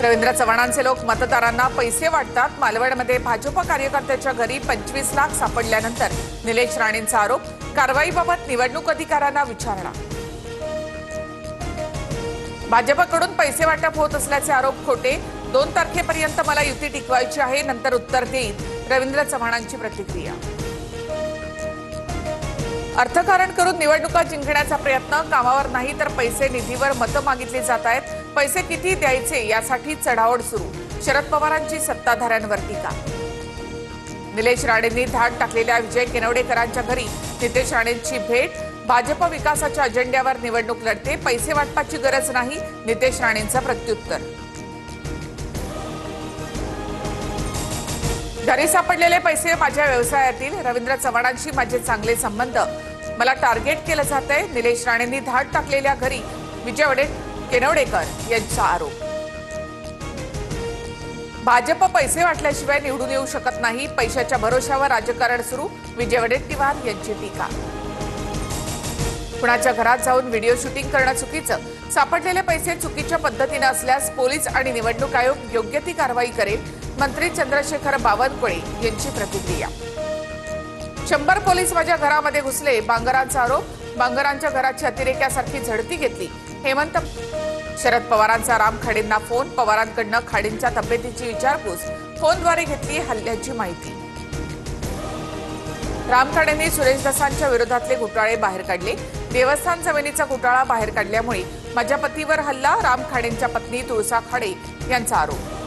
रवींद्र चव्हाणांचे लोक मतदारांना पैसे वाटतात। मालवणमध्ये भाजप कार्यकर्त्याच्या घरी 25 लाख सापडल्यानंतर निलेश राणेंचा आरोप। कारवाईबाबत निवडणूक अधिकाऱ्यांना विचारणा। भाजपकडून पैसे वाटप होत असल्याचे आरोप खोटे। 2 तारखेपर्यंत मला युती टिकवायची आहे, नंतर उत्तर देईल, रवींद्र चव्हाणांची प्रतिक्रिया। अर्थकारण करून निवडणुका जिंकण्याचा प्रयत्न, कामावर नाही तर पैसे निधीवर मतं मागितली जात आहेत। पैसे किती द्यायचे यासाठी चढाओढ सुरू। शरद पवारांची सत्ताधाऱ्यांवर टीका। निलेश राणेंनी धाड टाकलेल्या विजय केनवडेकरांच्या घरी नितेश राणेंची भेट। भाजप विकासाच्या अजेंड्यावर निवडणूक लढते, पैसे वाटपाची गरज नाही, नितेश राणेंचं प्रत्युत्तर। घरी सापडलेले पैसे माझ्या व्यवसायातील, रवींद्र चव्हाणांशी माझे चांगले संबंध, मला टार्गेट केलं जातंय, निलेश राणेंनी धाड टाकलेल्या घरी विजय केनवडेकर यांचा आरोप। भाजप पैसे वाटल्याशिवाय निवडून येऊ शकत नाही, पैशाच्या भरोशावर राजकारण सुरू, विजय वडेट्टीवार यांची टीका। कुणाच्या घरात जाऊन व्हिडिओ शूटिंग करणं चुकीचं, सापडलेले पैसे चुकीच्या पद्धतीने असल्यास पोलीस आणि निवडणूक आयोग योग्य ती कारवाई करेल, मंत्री चंद्रशेखर बावनकुळे यांची प्रतिक्रिया। 100 पोलीस माझ्या घरामध्ये घुसले, बांगरांचा आरोप। बांगरांच्या घराची अतिरेक्यासारखी झडती घेतली, हेमंत। शरद पवारांचा राम खाडेंना फोन, पवारांकडनं खाडेंच्या तब्येतीची विचारपूस, फोनद्वारे घेतली हल्ल्याची माहिती। राम खाडेंनी सुरेश दसांच्या विरोधातले घोटाळे बाहेर काढले, देवस्थान जमिनीचा घोटाळा बाहेर काढल्यामुळे माझ्या पतीवर हल्ला, राम खाडेंच्या पत्नी तुळसा खाडे यांचा आरोप।